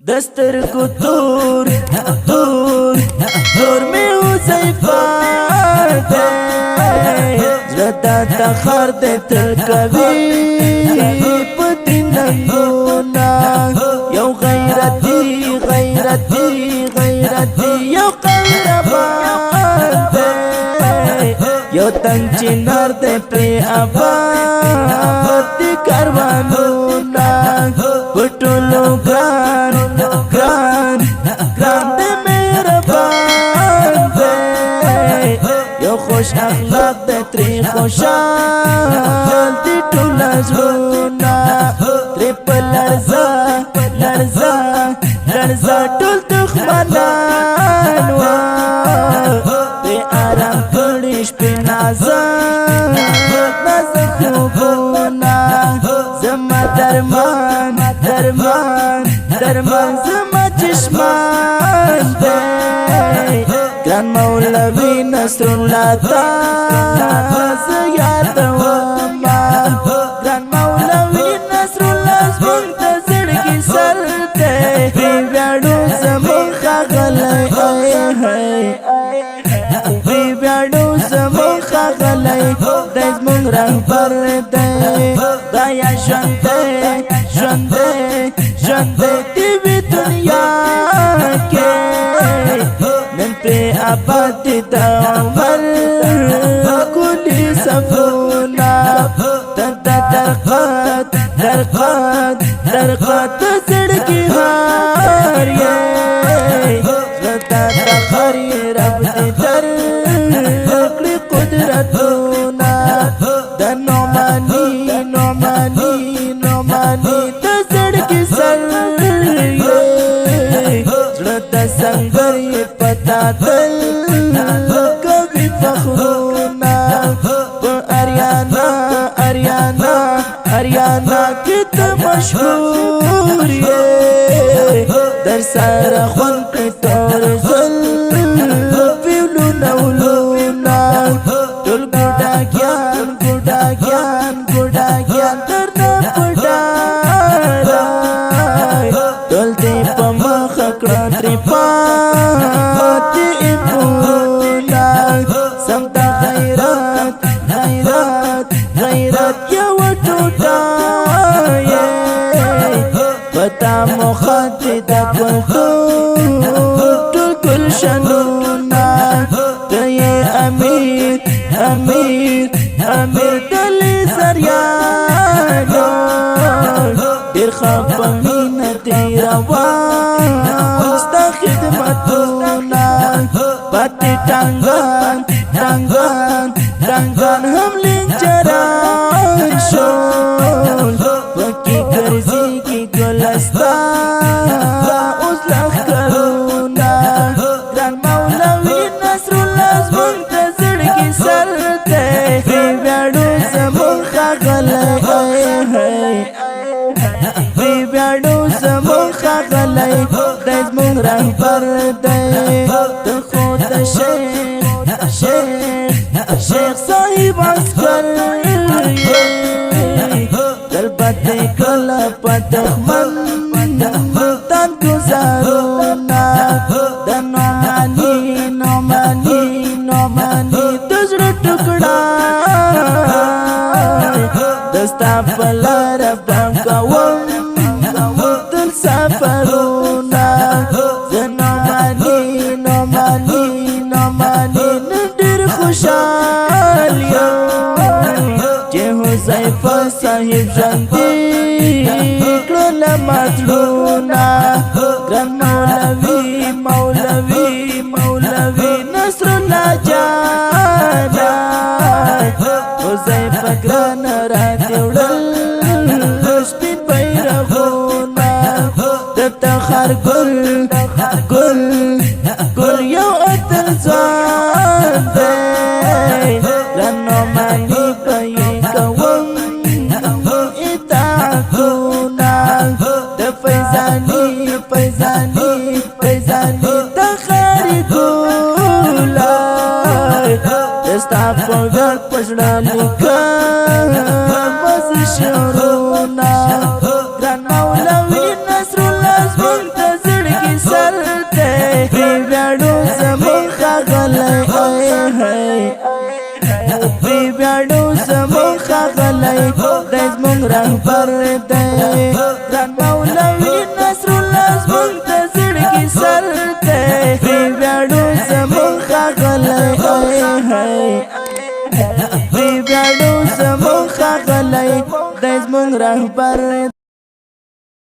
دستر کو تور تور تور میں حذیفہ دے زړه تخر دے تل کوي پتی ننګونا یو غیرتی غیرتی غیرتی یو قهرمان دے یو تنگ چنار دے پری آباد دی کاروانونا پټولو ګران ګران ګران دے مهربان دے یو خوش اخلاق دے تری خوشحال دی ټول زړونه تری په لړزه لړزه لړزه ټول دښمنان وه تری آرام کړي شپې نازک خوبونه زما درمان درمان درمان زما چشمان دے گران مولوی نصر اللہ تا زیادوما گران مولوی نصر اللہ زمون تا زڑکی سر دے بی بیاڑو زمون خاغلی بی بیاڑو زمون خاغلی دے زمون رهبر دے دایا ژوندے ژوندے ژوندے دیوی دنیا کے نن پہ آباد دا عمر کلی صفونا دا درقات درقات درقات زڑکی ہار زلطا تخر رب دی در کلی قدرتونا دا نعمانی نعمانی نعمانی دا زڑکی سر زلطا سنگر پتا دل کبھی فخرونا اریانا اریانا اریانا کت مشہور در سارا خون قطور زل فیولونا ولونا دل گوڑا گیان گوڑا گیان گوڑا گیان درنا پڑارا دل دی پما خکڑا تری پاتی امونا سمتا غیرات غیرات غیرات یو ٹوٹا پتا مخاتی دا پلتو ٹل کل شنونا تی امیر امیر امیر دلی سریانو دیر خواب مینہ تیرا واستا خدمتونا پاتی ٹانگان ٹانگان ٹانگان ہم لنچران شول وکی گرزی کی گلستا اس لخ کرونا گران مولوی نصر اللہ زمون تا زڑکی سر دے بی بیاڑو زمون خاغلی بی بیاڑو زمون خاغلی دے زمون رهبر دے تو خود شیخ شیخ شیخ صاحب عسکر قلبت کل پتخمن ملتان گزارونا دا نعمانی نعمانی نعمانی دزر ٹکڑا دستا پلار بانکاوم دل سفرونا زنعمانی نعمانی نعمانی ندر خوشحال جے حذیفہ صاحب ژوندی کړل مظلونا ګران مولوی مولوی مولوی نصر الله جانا حذیفہ ګران راته وړل سپین بیرغونا د تخر ګل ګل ګل یو اتل ځوان دی ګران مانی پي کوم اطاعتونا د فیضانی فیضانی فیضانی تخر ګولا دستا په پښړه لیکه مز شرونا ګران مولوی نصر الله زمون زړګي سر ته ویاړو زمون ښاغلی ویاړو زمون ښاغلی دی زمون رهبر دی ګران مولوي نصر الله زمون د زړګي سر ته ویاړو زمون ښاغلی ویاړو زمون ښاغلی دی زمون رهبر